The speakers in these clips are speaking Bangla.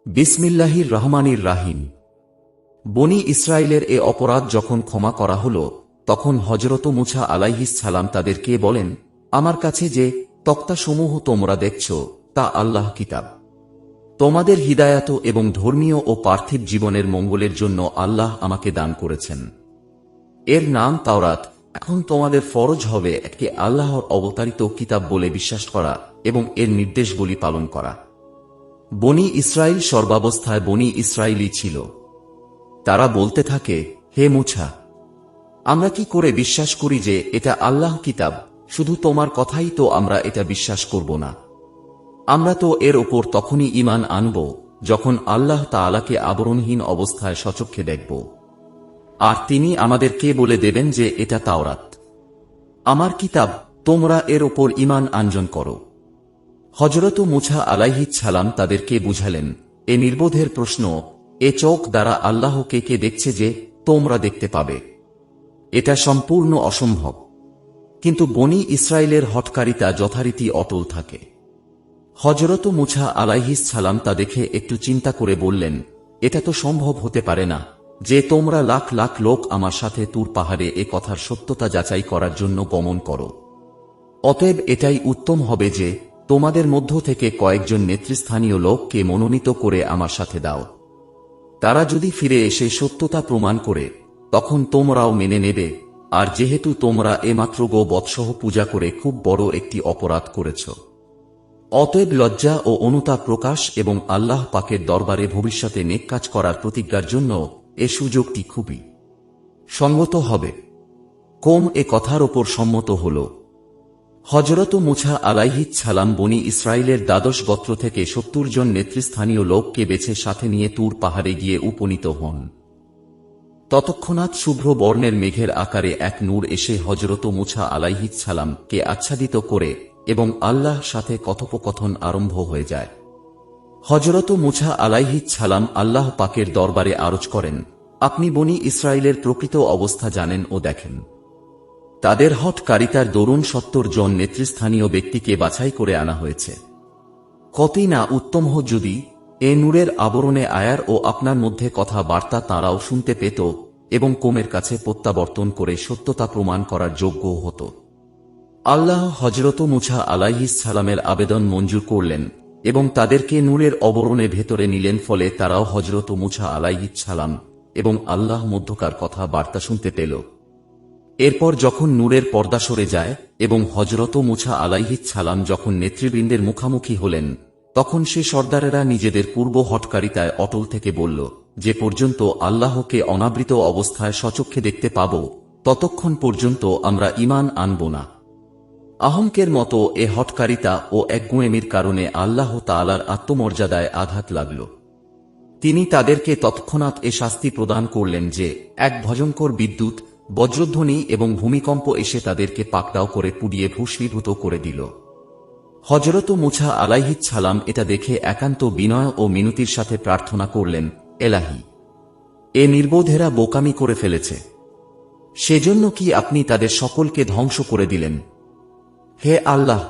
বিসমিল্লাহির রহমানির রাহিম। বনি ইসরাইলের এ অপরাধ যখন ক্ষমা করা হল, তখন হযরত মুসা আলাইহিস সালাম তাদেরকে বলেন, আমার কাছে যে তক্তাসমূহ তোমরা দেখছ, তা আল্লাহ কিতাব। তোমাদের হিদায়াত এবং ধর্মীয় ও পার্থিব জীবনের মঙ্গলের জন্য আল্লাহ আমাকে দান করেছেন। এর নাম তাওরাত। এখন তোমাদের ফরজ হবে একে আল্লাহর অবতারিত কিতাব বলে বিশ্বাস করা এবং এর নির্দেশগুলি পালন করা। বনি ইসরাইল সর্বাবস্থায় বনি ইসরাইলই ছিল। তারা বলতে থাকে, হে মুসা, আমরা কি করে বিশ্বাস করি যে এটা আল্লাহ কিতাব? শুধু তোমার কথাই তো আমরা এটা বিশ্বাস করব না। আমরা তো এর ওপর তখনই ঈমান আনব যখন আল্লাহ তাআলাকে আবরণহীন অবস্থায় সচক্ষে দেখব, আর তিনি আমাদেরকে বলে দেবেন যে এটা তাওরাত, আমার কিতাব, তোমরা এর ওপর ঈমান আনয়ন করো। হযরত মুসা আলাইহিস সালাম তাদেরকে বুঝালেন, এ নির্বোধের প্রশ্ন, এ চোখ দ্বারা আল্লাহকে কে দেখছে যে তোমরা দেখতে পাবে? এটা সম্পূর্ণ অসম্ভব। কিন্তু বনি ইসরাইলের হঠকারিতা যথারীতি অটল থাকে। হযরত মুসা আলাইহিস সালাম তা দেখে একটু চিন্তা করে বললেন, এটা তো সম্ভব হতে পারে না যে তোমরা লাখ লাখ লোক আমার সাথে তুর পাহাড়ে এ কথার সত্যতা যাচাই করার জন্য গমন করো। অতএব এটাই উত্তম হবে যে তোমাদের মধ্য থেকে কয়েকজন নেতৃস্থানীয় লোককে মনোনীত করে আমার সাথে দাও। তারা যদি ফিরে এসে সত্যতা প্রমাণ করে, তখন তোমরাও মেনে নেবে। আর যেহেতু তোমরা এমাত্র বৎসহ পূজা করে খুব বড় একটি অপরাধ করেছ, অতএব লজ্জা ও অনুতাপ প্রকাশ এবং আল্লাহ পাকের দরবারে ভবিষ্যতে নেক কাজ করার প্রতিজ্ঞার জন্য এ সুযোগটি খুবই সঙ্গত হবে। কওম এ কথার ওপর সম্মত হল। হযরত মুসা আলাইহিস সালাম বনি ইসরাইলের ১২ গোত্র থেকে ৭০ জন নেতৃস্থানীয় লোককে বেছে সাথে নিয়ে তুর পাহাড়ে গিয়ে উপনীত হন। ততক্ষণাৎ শুভ্র বর্ণের মেঘের আকারে এক নূর এসে হযরত মুসা আলাইহিস সালামকে আচ্ছাদিত করে এবং আল্লাহর সাথে কথোপকথন আরম্ভ হয়ে যায়। হযরত মুসা আলাইহিস সালাম আল্লাহ পাকের দরবারে আরজ করেন, আপনি বনি ইসরাইলের প্রকৃত অবস্থা জানেন ও দেখেন। তাদের হঠকারিতার দরুন ৭০ জন নেতৃস্থানীয় ব্যক্তিকে বাছাই করে আনা হয়েছে। কতই না উত্তম হোক যদি এ নূরের আবরণে আয়ার ও আপনার মধ্যে কথা বার্তা তাঁরাও শুনতে পেত এবং কওমের কাছে প্রত্যাবর্তন করে সত্যতা প্রমাণ করার যোগ্য হতো। আল্লাহ হযরত মুসা আলাইহিস সালামের আবেদন মঞ্জুর করলেন এবং তাদেরকে নূরের আবরণে ভেতরে নিলেন। ফলে তারাও হযরত মুসা আলাইহিস সালাম এবং আল্লাহ মধ্যকার কথা বার্তা শুনতে পেল। এরপর যখন নূরের পর্দা সরে যায় এবং হযরত মুসা আলাইহিস সালাম যখন নেতৃবৃন্দের মুখামুখি হলেন, তখন সে সর্দারেরা নিজেদের পূর্ব হঠকারিতায় অটল থেকে বলল, যে পর্যন্ত আল্লাহকে অনাবৃত অবস্থায় সচক্ষে দেখতে পাব, ততক্ষণ পর্যন্ত আমরা ঈমান আনব না। আহঙ্কের মতো এ হঠকারিতা ও একগুঁয়েমির কারণে আল্লাহ তাআলার আত্মমর্যাদায় আঘাত লাগল। তিনি তাদেরকে তৎক্ষণাৎ এ শাস্তি প্রদান করলেন যে এক ভয়ঙ্কর বিদ্যুৎ, বজ্রধ্বনি এবং ভূমিকম্প এসে তাদেরকে পাকড়াও করে পুড়িয়ে ভস্মীভূত করে দিল। হযরত মুসা আলাইহিস সালাম এটা দেখে একান্ত বিনয় ও মিনতির সাথে প্রার্থনা করলেন, এলাহি, এ নির্বোধেরা বোকামি করে ফেলেছে, সেজন্য কি আপনি তাদের সকলকে ধ্বংস করে দিলেন? হে আল্লাহ,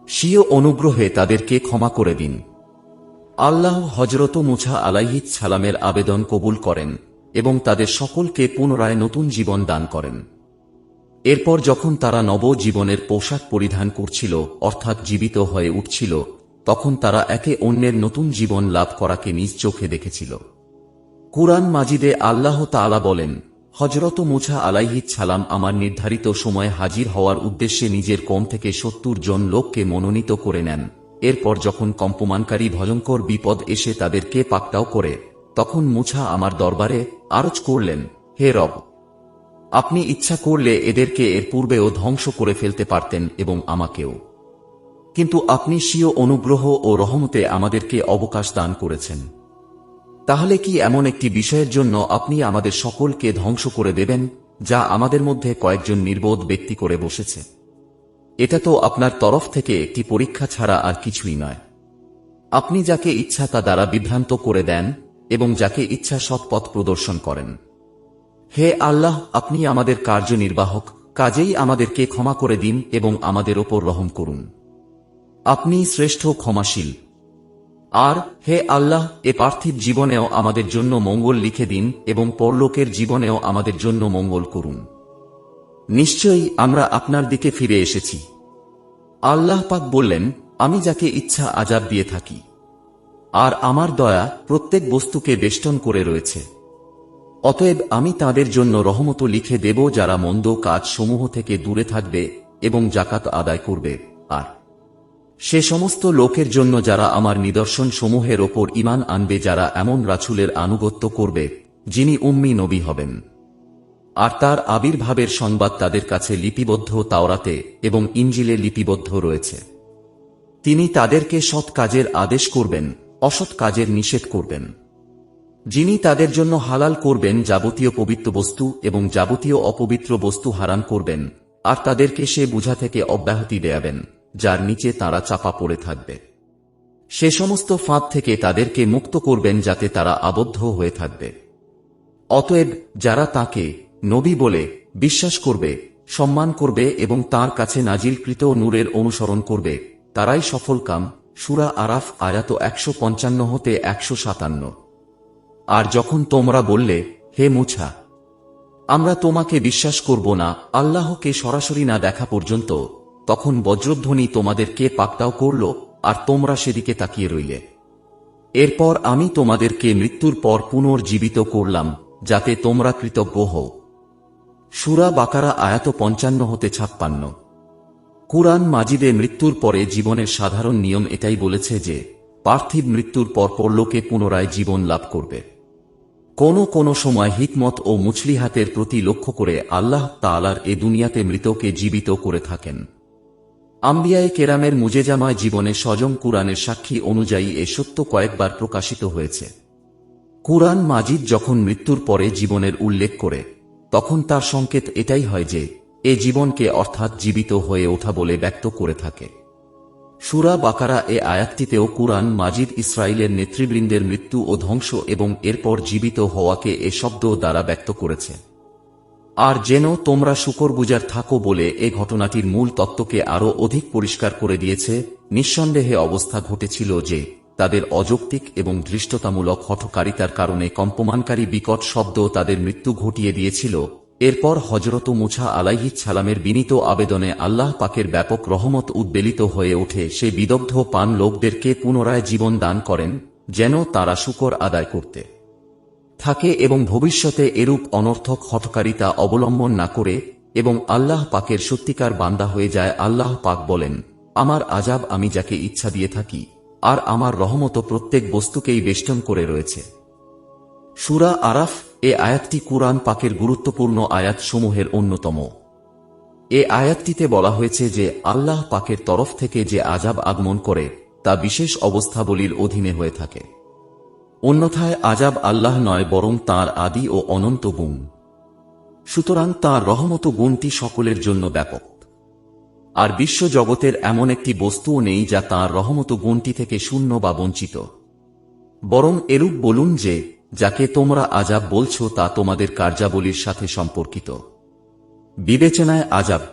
স্বীয় অনুগ্রহে তাদেরকে ক্ষমা করে দিন। আল্লাহ হযরত মুসা আলাইহিস সালামের আবেদন কবুল করেন এবং তাদের সকলকে পুনরায় নতুন জীবন দান করেন। এরপর যখন তারা নব জীবনের পোশাক পরিধান করছিল, অর্থাৎ জীবিত হয়ে উঠছিল, তখন তারা একে অন্যের নতুন জীবন লাভ করাকে নিজ চোখে দেখেছিল। কুরআন মাজিদে আল্লাহ তাআলা বলেন, হযরত মুসা আলাইহিস সালাম আমার নির্ধারিত সময়ে হাজির হওয়ার উদ্দেশ্যে নিজের কওম থেকে ৭০ জন লোককে মনোনীত করে নেন। এরপর যখন কম্পমানকারী ভয়ঙ্কর বিপদ এসে তাদেরকে পাকড়াও করে, তখন মুসা আমার দরবারে আরজ করলেন, হে রব, আপনি ইচ্ছা করলে এদেরকে এর পূর্বেও ধ্বংস করে ফেলতে পারতেন এবং আমাকেও, কিন্তু আপনি স্বীয় অনুগ্রহ ও রহমতে আমাদেরকে অবকাশ দান করেছেন। তাহলে কি এমন একটি বিষয়ের জন্য আপনি আমাদের সকলকে ধ্বংস করে দেবেন, যা আমাদের মধ্যে কয়েকজন নির্বোধ ব্যক্তি করে বসেছে? এটা তো আপনার তরফ থেকে একটি পরীক্ষা ছাড়া আর কিছুই নয়। আপনি যাকে ইচ্ছা তা দ্বারা বিভ্রান্ত করে দেন এবং যাকে ইচ্ছা সৎ পথ প্রদর্শন করেন। হে আল্লাহ, আপনি আমাদের কার্যনির্বাহক, কাজেই আমাদেরকে ক্ষমা করে দিন এবং আমাদের ওপর রহম করুন। আপনি শ্রেষ্ঠ ক্ষমাশীল। আর হে আল্লাহ, এ পার্থিব জীবনেও আমাদের জন্য মঙ্গল লিখে দিন এবং পরলোকের জীবনেও আমাদের জন্য মঙ্গল করুন। নিশ্চয়ই আমরা আপনার দিকে ফিরে এসেছি। আল্লাহ পাক বললেন, আমি যাকে ইচ্ছা আযাব দিয়ে থাকি, আর আমার দয়া প্রত্যেক বস্তুকে বেষ্টন করে রয়েছে। অতএব আমি তাদের জন্য রহমত লিখে দেব যারা মন্দ কাজ সমূহ থেকে দূরে থাকবে এবং যাকাত আদায় করবে, আর সে সমস্ত লোকের জন্য যারা আমার নিদর্শন সমূহের ওপর ঈমান আনবে, যারা এমন রাসূলের আনুগত্য করবে যিনি উম্মি নবী হবেন, আর তার আবির্ভাবের সংবাদ তাদের কাছে লিপিবদ্ধ তাওরাতে এবং ইনজিলে লিপিবদ্ধ রয়েছে। তিনি তাদেরকে সৎ কাজের আদেশ করবেন, অসৎ কাজের নিষেধ করবেন। যিনি তাদের জন্য হালাল করবেন যাবতীয় পবিত্র বস্তু এবং যাবতীয় অপবিত্র বস্তু হারাম করবেন, আর তাদেরকে সে বুঝা থেকে অব্যাহতি দেয়াবেন যার নিচে তারা চাপা পড়ে থাকবে। সে সমস্ত ফাঁদ থেকে তাদেরকে মুক্ত করবেন যাতে তারা আবদ্ধ হয়ে থাকবে। অতএব যারা তাকে নবী বলে বিশ্বাস করবে, সম্মান করবে এবং তার কাছে নাজিলকৃত নূরের অনুসরণ করবে, তারাই সফলকাম। সূরা আরাফ আয়াত 155 হতে 157। আর যখন তোমরা বললে, হে মুছা, আমরা তোমাকে বিশ্বাস করব না আল্লাহকে সরাসরি না দেখা পর্যন্ত, তখন বজ্রধ্বনি তোমাদেরকে পাকড়াও করল আর তোমরা সেদিকে তাকিয়ে রইলে। এরপর আমি তোমাদেরকে মৃত্যুর পর পুনর্জীবিত করলাম যাতে তোমরা কৃতজ্ঞ হও। সূরা বাকারা আয়াত 55 হতে 56। কুরআন মাজিদে মৃত্যুর পরে জীবনের সাধারণ নিয়ম এটাই বলেছে যে পার্থিব মৃত্যুর পর পরলোকে পুনরায় জীবন লাভ করবে। কোন সময় হিকমত ও মুছলিহাতের প্রতি লক্ষ্য করে আল্লাহ তাআলার এ দুনিয়াতে মৃতকে জীবিত করে থাকেন। আম্বিয়ায়ে কেরামের মুজেজামায় জীবনে সজম কুরআনের সাক্ষী অনুযায়ী এ সত্য কয়েকবার প্রকাশিত হয়েছে। কুরআন মাজিদ যখন মৃত্যুর পরে জীবনের উল্লেখ করে, তখন তার সংকেত এটাই হয় যে এ জীবনকে অর্থাৎ জীবিত হয়ে ওঠা বলে ব্যক্ত করে থাকে। সূরা বাকারা এ আয়াতটিতেও কুরআন মাজিদ ইসরাইলের নেতৃবৃন্দের মৃত্যু ও ধ্বংস এবং এরপর জীবিত হওয়াকে এ শব্দ দ্বারা ব্যক্ত করেছে। আর যেন তোমরা শুকরগুজার থাকো বলে এ ঘটনাটির মূল তত্ত্বকে আরও অধিক পরিষ্কার করে দিয়েছে। নিঃসন্দেহে অবস্থা ঘটেছিল যে তাদের অযৌক্তিক এবং ধৃষ্টতামূলক হঠকারিতার কারণে কম্পমানকারী বিকট শব্দ তাদের মৃত্যু ঘটিয়ে দিয়েছিল। এরপর হযরত মূসা আলাইহিস সালামের বিনীত আবেদনে আল্লাহ পাকের ব্যাপক রহমত উদ্বেলিত হয়ে ওঠে। সে বিদগ্ধ পান লোকদেরকে পুনরায় জীবন দান করেন যেন তারা শুকর আদায় করতে থাকে এবং ভবিষ্যতে এরূপ অনর্থক হঠকারিতা অবলম্বন না করে এবং আল্লাহ পাকের সত্যিকার বান্দা হয়ে যায়। আল্লাহ পাক বলেন, আমার আযাব আমি যাকে ইচ্ছা দিয়ে থাকি, আর আমার রহমত প্রত্যেক বস্তুকেই বেষ্টন করে রয়েছে। সূরা আরাফ এ আয়াতটি কুরআন পাকের গুরুত্বপূর্ণ আয়াত সমূহের অন্যতম। এ আয়াতটিতে বলা হয়েছে যে আল্লাহ পাকের তরফ থেকে যে আযাব আগমন করে তা বিশেষ অবস্থাবলীর অধীনে হয়ে থাকে। অন্যথায় আযাব আল্লাহ নয় বরং তাঁর আদি ও অনন্ত গুণ। সুতরাং তাঁর রহমত গুণটি সকলের জন্য ব্যাপক। আর বিশ্ব জগতের এমন একটি বস্তুও নেই যা তাঁর রহমত গুণটি থেকে শূন্য বা বঞ্চিত। বরং এরূপ বলুন যে যাকে তোমরা আযাব বলছ তা তোমাদের কার্যাবলীর সাথে সম্পর্কিত। বিবেচনায় আযাব,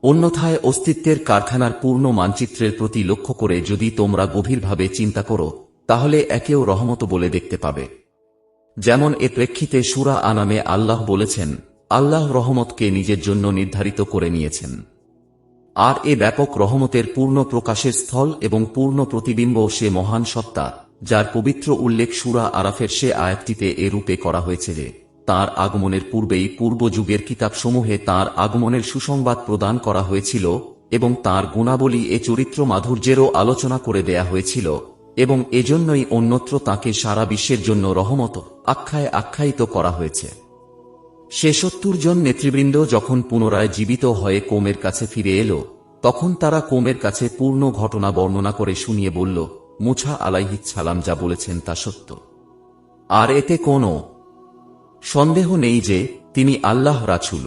অন্যথায় অস্তিত্বের কারখানার পূর্ণ মানচিত্রের প্রতি লক্ষ্য করে যদি তোমরা গভীরভাবে চিন্তা করো, তাহলে একেও রহমত বলে দেখতে পাবে। যেমন এ প্রেক্ষিতে সূরা আনামে আল্লাহ বলেছেন, আল্লাহ রহমতকে নিজের জন্য নির্ধারিত করে নিয়েছেন। আর এ ব্যাপক রহমতের পূর্ণ প্রকাশের স্থল এবং পূর্ণ প্রতিবিম্ব সে মহান সত্তা, যার পবিত্র উল্লেখ সূরা আরাফের সে আয়াতটিতে এ রূপে করা হয়েছে যে তাঁর আগমনের পূর্বেই পূর্ব যুগের কিতাবসমূহে তাঁর আগমনের সুসংবাদ প্রদান করা হয়েছিল এবং তাঁর গুণাবলী এ চরিত্র মাধুর্যেরও আলোচনা করে দেয়া হয়েছিল এবং এজন্যই অন্যত্র তাঁকে সারা বিশ্বের জন্য রহমত আখ্যায়িত করা হয়েছে। সে ৭০ জন নেতৃবৃন্দ যখন পুনরায় জীবিত হয়ে কওমের কাছে ফিরে এলো, তখন তারা কওমের কাছে পূর্ণ ঘটনা বর্ণনা করে শুনিয়ে বলল, মূসা আলাইহিস সালাম যা বলেছেন তা সত্য, আর এতে কোনো সন্দেহ নেই যে তিনি আল্লাহ রাসূল।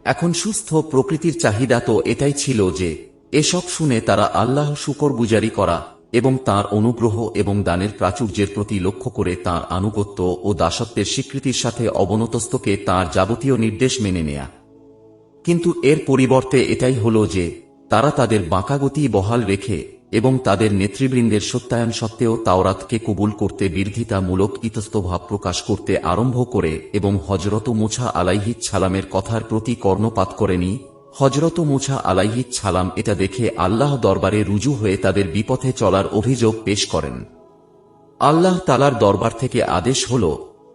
এখন সুস্থ প্রকৃতির চাহিদা তো এটাই ছিল যে এসব শুনে তারা আল্লাহ শুকরগুজারি করা এবং তাঁর অনুগ্রহ এবং দানের প্রাচুর্যের প্রতি লক্ষ্য করে তাঁর আনুগত্য ও দাসত্বের স্বীকৃতির সাথে অবনতস্তকে তাঁর যাবতীয় নির্দেশ মেনে নেয়া। কিন্তু এর পরিবর্তে এটাই হল যে তারা তাদের বাঁকাগতি বহাল রেখে এবং তাদের নেতৃবৃন্দের সত্যায়ন সত্ত্বেও তাওরাতকে কবুল করতে বিরোধিতামূলক ইতস্তভাব প্রকাশ করতে আরম্ভ করে এবং হযরত মুসা আলাইহিস সালামের কথার প্রতি কর্ণপাত করেনি। হযরত মুসা আলাইহিস সালাম এটা দেখে আল্লাহ দরবারে রুজু হয়ে তাদের বিপথে চলার অভিযোগ পেশ করেন। আল্লাহ তাআলার দরবার থেকে আদেশ হল,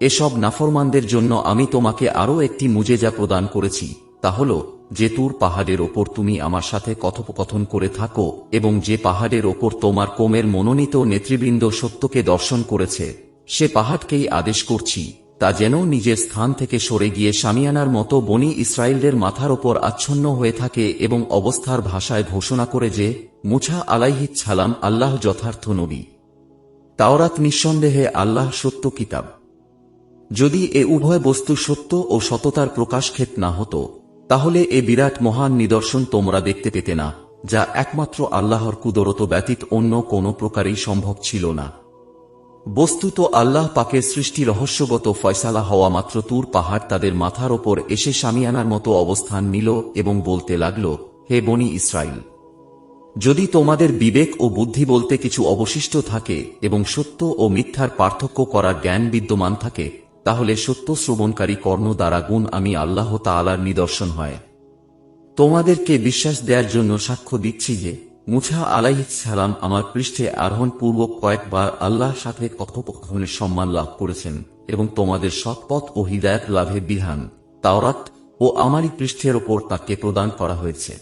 এসব নাফরমানদের জন্য আমি তোমাকে আরও একটি মুজেজা প্রদান করেছি, তা হল যে তুর পাহাড়ের ওপর তুমি আমার সাথে কথোপকথন করে থাকো এবং যে পাহাড়ের ওপর তোমার কওমের মনোনীত নেতৃবৃন্দ সত্যকে দর্শন করেছে, সে পাহাড়কেই আদেশ করছি তা যেন নিজের স্থান থেকে সরে গিয়ে শামিয়ানার মতো বনী ইসরায়েলদের মাথার ওপর আচ্ছন্ন হয়ে থাকে এবং অবস্থার ভাষায় ঘোষণা করে যে মুসা আলাইহিস সালাম আল্লাহ যথার্থ নবী, তাওরাত নিঃসন্দেহে আল্লাহ সত্য কিতাব। যদি এ উভয় বস্তু সত্য ও সততার প্রকাশক্ষেত না হতো, তাহলে এ বিরাট মহান নিদর্শন তোমরা দেখতে পেতে না, যা একমাত্র আল্লাহর কুদরত ব্যতীত অন্য কোনো প্রকারেই সম্ভব ছিল না। বস্তুত আল্লাহ পাকের সৃষ্টি রহস্যগত ফয়সালা হওয়া মাত্র তুর পাহাড় তাদের মাথার ওপর এসে শামিয়ানার মতো অবস্থান নিল এবং বলতে লাগল, হে বনী ইসরাইল, যদি তোমাদের বিবেক ও বুদ্ধি বলতে কিছু অবশিষ্ট থাকে এবং সত্য ও মিথ্যার পার্থক্য করার জ্ঞান বিদ্যমান থাকে, তাহলে সত্য শ্রবণকারী কর্ণ দ্বারা গুণ আমি আল্লাহ তাআলার নিদর্শন হয়। তোমাদেরকে বিশ্বাস দেওয়ার জন্য সাক্ষ্য দিচ্ছি যে মুসা আলাইহিস সালাম আমার পৃষ্ঠে আরোহণ পূর্বক কয়েকবার আল্লাহর সাথে কথোপকথনের সম্মান লাভ করেছেন এবং তোমাদের সৎপথ ও হিদায়াত লাভের বিধান তাওরাত ও আমারই পৃষ্ঠের ওপর তাকে প্রদান করা হয়েছে।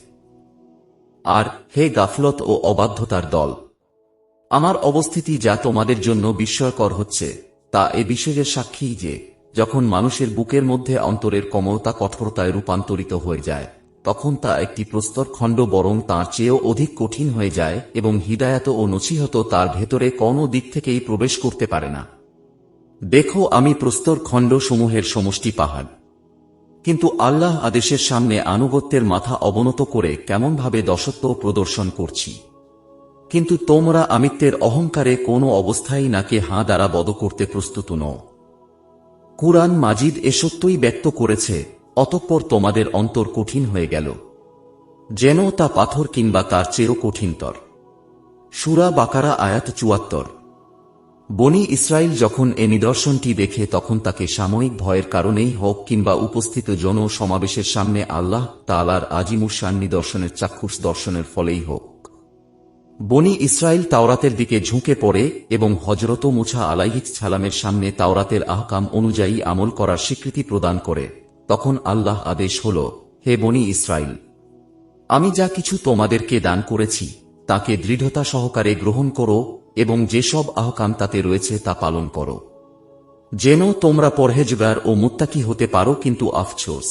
আর হে গাফলত ও অবাধ্যতার দল, আমার অবস্থিতি যা তোমাদের জন্য বিস্ময়কর হচ্ছে তা এ বিষয়ের সাক্ষী যে যখন মানুষের বুকের মধ্যে অন্তরের কোমলতা কঠোরতায় রূপান্তরিত হয়ে যায়, তখন তা একটি প্রস্তর খণ্ড বরং তার চেয়েও অধিক কঠিন হয়ে যায় এবং হিদায়াত ও নসিহত তার ভেতরে কোনো দিক থেকেই প্রবেশ করতে পারে না। দেখো, আমি প্রস্তর খণ্ড সমূহের সমষ্টি পাহাড়, কিন্তু আল্লাহ আদেশের সামনে আনুগত্যের মাথা অবনত করে কেমনভাবে দশত্ব প্রদর্শন করছি, কিন্তু তোমরা আমিত্বের অহংকারে কোনো অবস্থায় নাকে হাঁ দ্বারা বদ করতে প্রস্তুত নও। কুরআন মাজিদ এ সত্যই ব্যক্ত করেছে, অতঃপর তোমাদের অন্তর কঠিন হয়ে গেল, যেন তা পাথর কিংবা তার চেয়েও কঠিনতর। সূরা বাকারা আয়াত ৭৪। বনী ইসরাইল যখন এ নিদর্শনটি দেখে তখন তাকে সাময়িক ভয়ের কারণেই হোক কিংবা উপস্থিত জন সমাবেশের সামনে আল্লাহ তাআলার আজিমুশান নিদর্শনের চাক্ষুষ দর্শনের ফলেই হোক, বনী ইসরাইল তাওরাতের দিকে ঝুঁকে পড়ে এবং হযরত মুসা আলাইহিস সালামের সামনে তাওরাতের আহকাম অনুযায়ী আমল করার স্বীকৃতি প্রদান করে, তখন আল্লাহ আদেশ হল, হে বনী ইসরাইল, আমি যা কিছু তোমাদেরকে দান করেছি তাকে দৃঢ়তা সহকারে গ্রহণ করো এবং যেসব আহকাম তাতে রয়েছে তা পালন করো, যেন তোমরা পরহেজগার ও মুত্তাকি হতে পারো। কিন্তু আফসোস,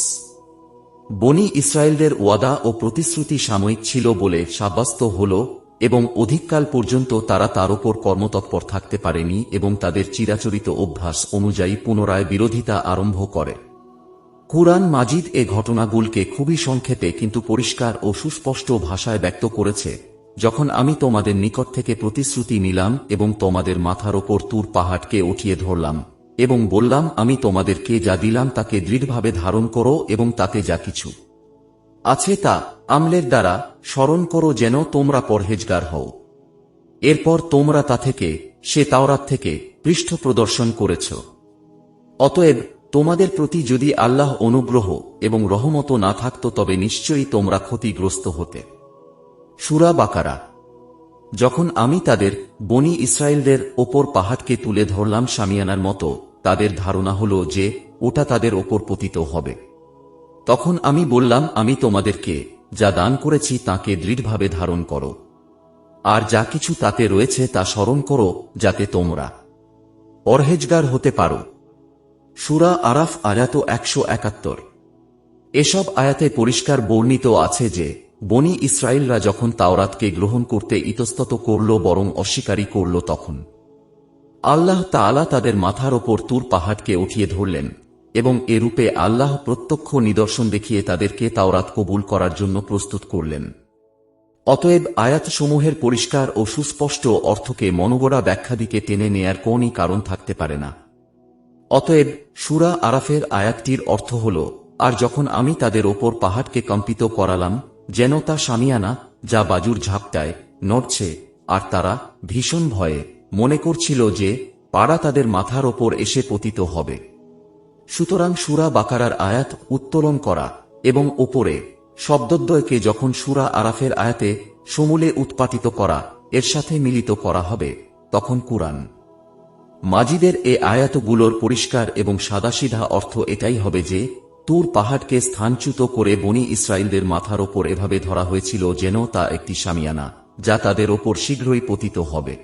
বনী ইসরায়েলদের ওয়াদা ও প্রতিশ্রুতি সাময়িক ছিল বলে সাব্যস্ত হল এবং অধিককাল পর্যন্ত তারা তার উপর কর্মতৎপর থাকতে পারেনি এবং তাদের চিরাচরিত অভ্যাস অনুযায়ী পুনরায় বিরোধিতা আরম্ভ করে। কুরআন মাজিদ এ ঘটনাগুলোকে খুবই সংক্ষেপে কিন্তু পরিষ্কার ও সুস্পষ্ট ভাষায় ব্যক্ত করেছে। যখন আমি তোমাদের নিকট থেকে প্রতিশ্রুতি নিলাম এবং তোমাদের মাথার ওপর তুর পাহাড়কে উঠিয়ে ধরলাম এবং বললাম, আমি তোমাদেরকে যা দিলাম তাকে দৃঢ়ভাবে ধারণ করো এবং তাতে যা কিছু আছে তা আমলের দ্বারা স্মরণ করো যেন তোমরা পরহেজগার হও। এরপর তোমরা তা থেকে, সে তাওরাত থেকে, পৃষ্ঠ প্রদর্শন করেছ। অতএব তোমাদের প্রতি যদি আল্লাহ অনুগ্রহ এবং রহমত না থাকত তবে নিশ্চয়ই তোমরা ক্ষতিগ্রস্ত হতে। সূরা বাকারা। যখন আমি তাদের বনী ইসরায়েলদের ওপর পাহাড়কে তুলে ধরলাম শামিয়ানার মতো, তাদের ধারণা হল যে ওটা তাদের ওপর পতিত হবে। তখন আমি বললাম, আমি তোমাদেরকে যা দান করেছি তাকে দৃঢ়ভাবে ধারণ করো, আর যা কিছু তাতে রয়েছে তা স্মরণ করো যাতে তোমরা পরহেজগার হতে পারো। সূরা আরাফ আয়াত ১৭১। এসব আয়াতে পরিষ্কার বর্ণিত আছে যে বনী ইসরায়েলরা যখন তাওরাতকে গ্রহণ করতে ইতস্তত করল বরং অস্বীকারই করল, তখন আল্লাহ তাআলা তাদের মাথার ওপর তুর পাহাড়কে উঠিয়ে ধরলেন এবং এরূপে আল্লাহ প্রত্যক্ষ নিদর্শন দেখিয়ে তাদেরকে তাওরাত কবুল করার জন্য প্রস্তুত করলেন। অতএব আয়াতসমূহের পরিষ্কার ও সুস্পষ্ট অর্থকে মনগড়া ব্যাখ্যা দিকে টেনে নেয়ার কোনই কারণ থাকতে পারে না। অতএব সূরা আরাফের আয়াতটির অর্থ হল, আর যখন আমি তাদের ওপর পাহাড়কে কম্পিত করালাম যেন তা শামিয়ানা যা বাজুর ঝাপটায় নড়ছে আর তারা ভীষণ ভয়ে মনে করছিল যে পাড়া তাদের মাথার ওপর এসে পতিত হবে। সুতরাং সূরা বাকারার আয়াত উত্তোলন করা এবং ওপরে শব্দদ্বয়কে যখন সূরা আরাফের আয়াতে সমূলে উৎপাটিত করা এর সাথে মিলিত করা হবে, তখন কুরআন মাজিদের এ আয়াতগুলোর পরিষ্কার এবং সাদাসিধা অর্থ এটাই হবে যে তুর পাহাড়কে স্থানচ্যুত করে বনি ইসরায়েলদের মাথার ওপর এভাবে ধরা হয়েছিল যেন তা একটি শামিয়ানা, যা তাদের ওপর শীঘ্রই পতিত হবে।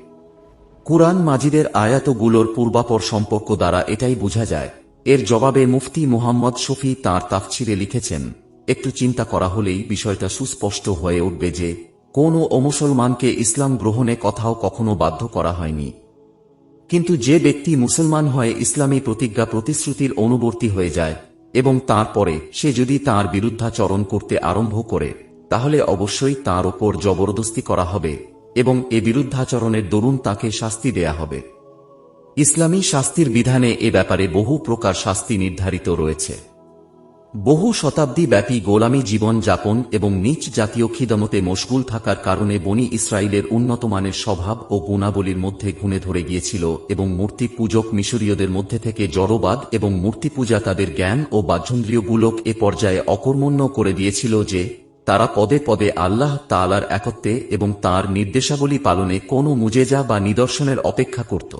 কুরআন মাজিদের আয়াতগুলোর পূর্বাপর সম্পর্ক দ্বারা এটাই বোঝা যায়। এর জবাবে মুফতি মুহাম্মদ শফি তাঁর তাফসিরে লিখেছেন, একটু চিন্তা করা হলেই বিষয়টা সুস্পষ্ট হয়ে উঠবে যে কোন অমুসলমানকে ইসলাম গ্রহণে কথাও কখনো বাধ্য করা হয়নি। কিন্তু যে ব্যক্তি মুসলমান হয়ে ইসলামী প্রতিজ্ঞা প্রতিশ্রুতির অনুবর্তী হয়ে যায় এবং তারপরে সে যদি তাঁর বিরুদ্ধাচরণ করতে আরম্ভ করে, তাহলে অবশ্যই তাঁর ওপর জবরদস্তি করা হবে এবং এ বিরুদ্ধাচরণের দরুন তাকে শাস্তি দেয়া হবে। ইসলামী শাস্তির বিধানে এ ব্যাপারে বহু প্রকার শাস্তি নির্ধারিত রয়েছে। বহু শতাব্দী ব্যাপী গোলামী জীবন যাপন এবং নীচ জাতীয় খিদমতে মশগুল থাকার কারণে বনি ইসরায়েলের উন্নতমানের স্বভাব ও গুণাবলীর মধ্যে ঘুণে ধরে গিয়েছিল এবং মূর্তি পূজক মিশরীয়দের মধ্যে থেকে জড়বাদ এবং মূর্তি পূজা তাদের জ্ঞান ও বাহ্যেন্দ্রিয়গুলোক এ পর্যায়ে অকর্মণ্য করে দিয়েছিল যে তারা পদে পদে আল্লাহ তাআলার একত্বে এবং তাঁর নির্দেশাবলী পালনে কোনো মুজেজা বা নিদর্শনের অপেক্ষা করত।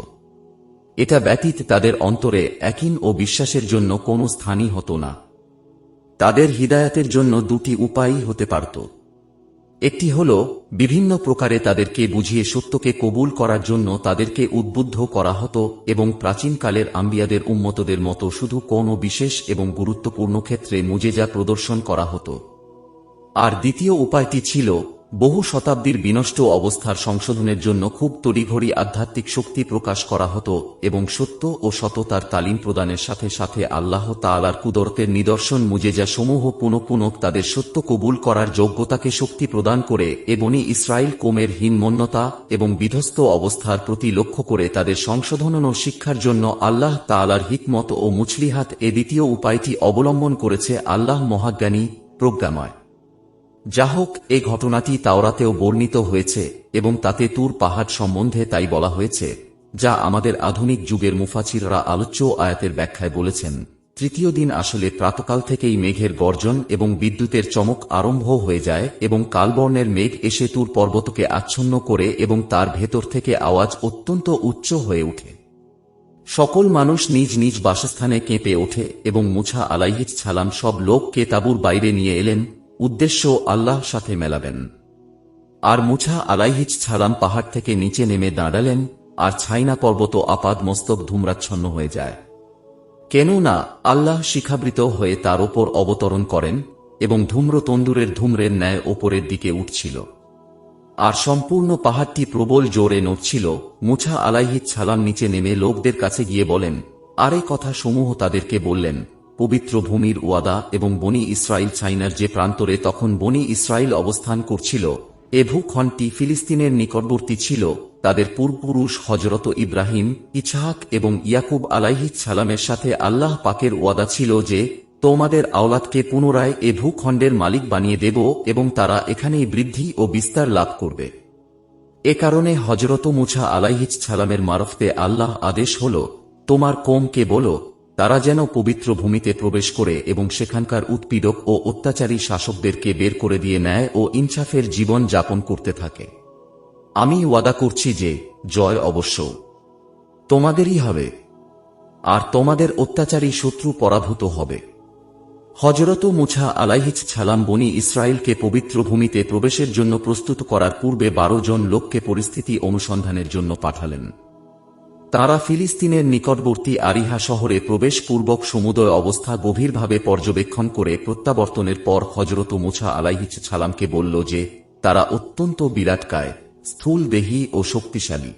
এটা ব্যতীত তাদের অন্তরে একীন ও বিশ্বাসের জন্য কোনো স্থানই হতো না। তাদের হিদায়াতের জন্য দুটি উপায়ই হতে পারত। একটি হল বিভিন্ন প্রকারে তাদেরকে বুঝিয়ে সত্যকে কবুল করার জন্য তাদেরকে উদ্বুদ্ধ করা হতো এবং প্রাচীনকালের আম্বিয়াদের উম্মতদের মতো শুধু কোনো বিশেষ এবং গুরুত্বপূর্ণ ক্ষেত্রে মুজেজা প্রদর্শন করা হতো। আর দ্বিতীয় উপায়টি ছিল বহু শতাব্দীর বিনষ্ট অবস্থার সংশোধনের জন্য খুব তড়িঘড়ি আধ্যাত্মিক শক্তি প্রকাশ করা হতো এবং সত্য ও সততার তালিম প্রদানের সাথে সাথে আল্লাহ তাআলার কুদরতের নিদর্শন মুজেজা সমূহ পুনঃ পুনঃ তাদের সত্য কবুল করার যোগ্যতাকে শক্তি প্রদান করে বনি ইসরায়েল কওমের হীনমন্যতা এবং বিধ্বস্ত অবস্থার প্রতি লক্ষ্য করে তাদের সংশোধন ও শিক্ষার জন্য আল্লাহ তাআলার হিকমত ও মুছলিহাত এ দ্বিতীয় উপায়টি অবলম্বন করেছে আল্লাহ মহাজ্ঞানী প্রজ্ঞাময়। যাহোক এ ঘটনাটি তাওরাতেও বর্ণিত হয়েছে এবং তাতে তুর পাহাড় সম্বন্ধে তাই বলা হয়েছে, যা আমাদের আধুনিক যুগের মুফাসিররা আলোচ্য আয়াতের ব্যাখ্যায় বলেছেন। তৃতীয় দিন আসলে প্রাতকাল থেকেই মেঘের গর্জন এবং বিদ্যুতের চমক আরম্ভ হয়ে যায় এবং কালবর্ণের মেঘ এসে তুর পর্বতকে আচ্ছন্ন করে এবং তার ভেতর থেকে আওয়াজ অত্যন্ত উচ্চ হয়ে ওঠে। সকল মানুষ নিজ নিজ বাসস্থানে কেঁপে ওঠে এবং মুসা আলাইহিস সালাম সব লোককে তাঁবুর বাইরে নিয়ে এলেন, উদ্দেশ্য আল্লাহর সাথে মেলাবেন। আর মুসা আলাইহিস সালাম পাহাড় থেকে নিচে নেমে দাঁড়ালেন আর ছাইনা পর্বত আপাদ মস্তক ধূম্রাচ্ছন্ন হয়ে যায়। কেননা আল্লাহ শিখাবৃত হয়ে তার ওপর অবতরণ করেন এবং ধূম্র তন্দুরের ধূম্রের ন্যায় ওপরের দিকে উঠছিল আর সম্পূর্ণ পাহাড়টি প্রবল জোরে নড়ছিল। মুসা আলাইহিস সালাম নিচে নেমে লোকদের কাছে গিয়ে বলেন, আর এই কথা সমূহ তাদেরকে বললেন। পবিত্র ভূমির ওয়াদা এবং বনি ইসরায়েল চাইনার যে প্রান্তরে তখন বনি ইসরায়েল অবস্থান করছিল, এ ভূখণ্ডটি ফিলিস্তিনের নিকটবর্তী ছিল। তাদের পূর্বপুরুষ হযরত ইব্রাহিম, ইসহাক এবং ইয়াকুব আলাইহিস সালামের সাথে আল্লাহ পাকের ওয়াদা ছিল যে তোমাদের আওলাদকে পুনরায় এ ভূখণ্ডের মালিক বানিয়ে দেব এবং তারা এখানেই বৃদ্ধি ও বিস্তার লাভ করবে। এ কারণে হযরত মুসা আলাইহিস সালামের মারফতে আল্লাহ আদেশ হল, তোমার কওমকে বলো তারা যেন পবিত্র ভূমিতে প্রবেশ করে এবং সেখানকার উৎপীড়ক ও অত্যাচারী শাসকদেরকে বের করে দিয়ে ন্যায় ও ইনসাফের জীবন যাপন করতে থাকে। আমি ওয়াদা করছি যে জয় অবশ্য তোমাদেরই হবে আর তোমাদের অত্যাচারী শত্রু পরাভূত হবে। হযরত মুসা আলাইহিস সালাম বনি ইসরায়েলকে পবিত্র ভূমিতে প্রবেশের জন্য প্রস্তুত করার পূর্বে 12 জন লোককে পরিস্থিতি অনুসন্ধানের জন্য পাঠালেন। তারা ফিলিস্তিনের নিকটবর্তী আরিহা শহরে প্রবেশ পূর্বক সমুদয় অবস্থা গভীরভাবে পর্যবেক্ষণ করে প্রত্যাবর্তনের পর হযরত মুসা আলাইহিস সালামকে বলল যে তারা অত্যন্ত বিরাটকায়, স্থূলদেহী ও শক্তিশালী।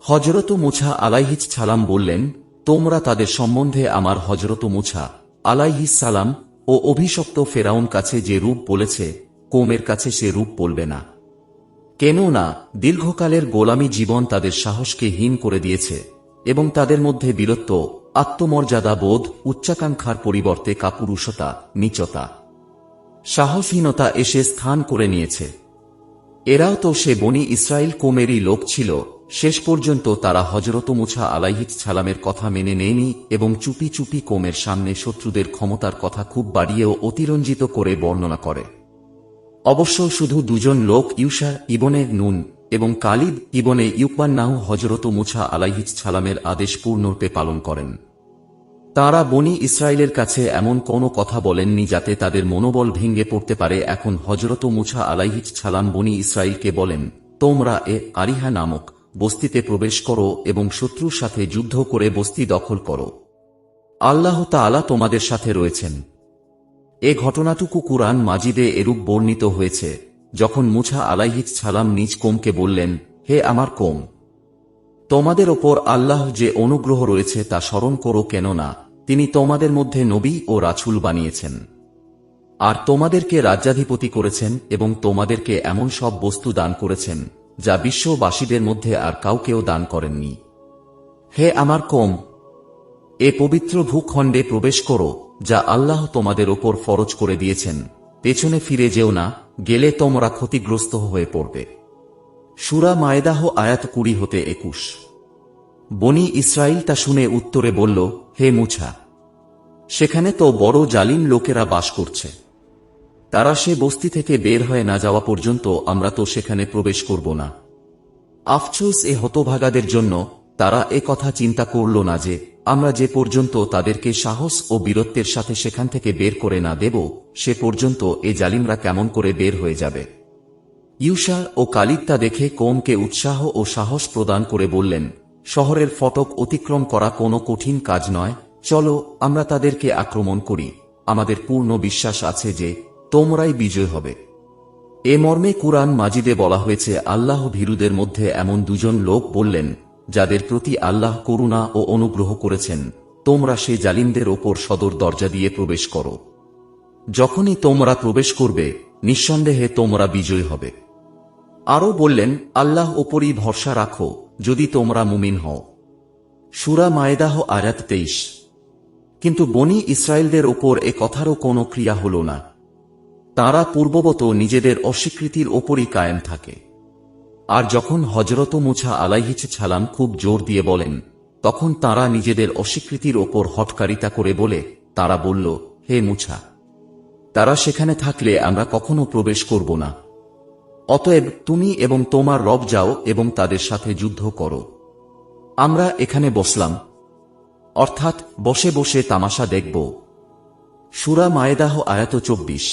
হযরত মুসা আলাইহিস সালাম বললেন, তোমরা তাদের সম্বন্ধে আমার হযরত মুসা আলাইহিস সালাম ও অভিশপ্ত ফেরাউন কাছে যে রূপ বলেছে, কওমের কাছে সে রূপ বলবে না। কেননা দীর্ঘকালের গোলামী জীবন তাদের সাহসকে হীন করে দিয়েছে এবং তাদের মধ্যে বীরত্ব, আত্মমর্যাদা বোধ, উচ্চাকাঙ্ক্ষার পরিবর্তে কাপুরুষতা, নীচতা, সাহসহীনতা এসে স্থান করে নিয়েছে। এরাও তো সে বনি ইসরায়েল কওমেরই লোক ছিল। শেষ পর্যন্ত তারা হযরত মুসা আলাইহিস সালামের কথা মেনে নেয়নি এবং চুপি চুপি কওমের সামনে শত্রুদের ক্ষমতার কথা খুব বাড়িয়ে ও অতিরঞ্জিত করে বর্ণনা করে। অবশ্য শুধু দুজন লোক ইউশা ইবনে নুন এবং কালিব ইবনে ইউকবান্নাহু হযরত মুসা আলাইহিস সালামের আদেশ পূর্ণরূপে পালন করেন। তাঁরা বনি ইসরায়েলের কাছে এমন কোনো কথা বলেননি যাতে তাদের মনোবল ভেঙে পড়তে পারে। এখন হযরত মুসা আলাইহিস সালাম বনি ইসরায়েলকে বলেন, তোমরা আরিহা নামক বস্তিতে প্রবেশ করো এবং শত্রুর সাথে যুদ্ধ করে বস্তি দখল করো। আল্লাহ তাআলা তোমাদের সাথে রয়েছেন। এ ঘটনাটুকু কুরআন মাজিদে এরূপ বর্ণিত হয়েছে, যখন মুসা আলাইহিস সালাম নিজ কওমকে বললেন, হে আমার কওম, তোমাদের ওপর আল্লাহ যে অনুগ্রহ রয়েছে তা স্মরণ করো, কেননা তিনি তোমাদের মধ্যে নবী ও রাসূল বানিয়েছেন, আর তোমাদেরকে রাজ্যাধিপতি করেছেন এবং তোমাদেরকে এমন সব বস্তু দান করেছেন যা বিশ্ববাসীদের মধ্যে আর কাউকেও দান করেননি। হে আমার কওম, এ পবিত্র ভূখণ্ডে প্রবেশ করো যা আল্লাহ তোমাদের ওপর ফরজ করে দিয়েছেন। পেছনে ফিরে যেও না, গেলে তোমরা ক্ষতিগ্রস্ত হয়ে পড়বে। সূরা মায়েদাহ আয়াত 20-21। বনি ইসরাইল তা শুনে উত্তরে বলল, হে মুসা, সেখানে তো বড় জালিম লোকেরা বাস করছে। তারা সে বস্তি থেকে বের হয়ে না যাওয়া পর্যন্ত আমরা তো সেখানে প্রবেশ করব না। আফসোস এ হতভাগাদের জন্য, তারা এ কথা চিন্তা করল না যে আমরা যে পর্যন্ত তাদেরকে সাহস ও বীরত্বের সাথে সেখান থেকে বের করে না দেব, সে পর্যন্ত এ জালিমরা কেমন করে বের হয়ে যাবে। ইউশা ও কালিব তা দেখে কওমকে উৎসাহ ও সাহস প্রদান করে বললেন, শহরের ফটক অতিক্রম করা কোনো কঠিন কাজ নয়, চলো আমরা তাদেরকে আক্রমণ করি। আমাদের পূর্ণ বিশ্বাস আছে যে তোমরাই বিজয় হবে। এ মর্মে কুরআন মাজিদে বলা হয়েছে, আল্লাহ ভীরুদের মধ্যে এমন দুজন লোক বললেন, যাদের প্রতি আল্লাহ করুণা ও অনুগ্রহ করেছেন, তোমরা সেই জালিমদের ওপর সদর দরজা দিয়ে প্রবেশ করো। যখনই তোমরা প্রবেশ করবে, নিঃসন্দেহে তোমরা বিজয় হবে। আরও বললেন, আল্লাহ ওপরই ভরসা রাখো যদি তোমরা মুমিন হও। সূরা মায়েদাহ আয়াত 23। কিন্তু বনি ইসরায়েলদের ওপর এ কথারও কোনো ক্রিয়া হল না। তারা পূর্ববত নিজেদের অস্বীকৃতির ওপরই কায়েম থাকে। আর যখন হযরত মুসা আলাইহিস সালাম খুব জোর দিয়ে বলেন, তখন তারা নিজেদের অস্বীকৃতির ওপর হঠকারিতা করে বলে, তারা বলল, হে মুসা, তারা সেখানে থাকলে আমরা কখনো প্রবেশ করব না। অতএব তুমি এবং তোমার রব যাও এবং তাদের সাথে যুদ্ধ করো। আমরা এখানে বসলাম, অর্থাৎ বসে বসে তামাশা দেখব। সূরা মায়েদাহ আয়াত 24।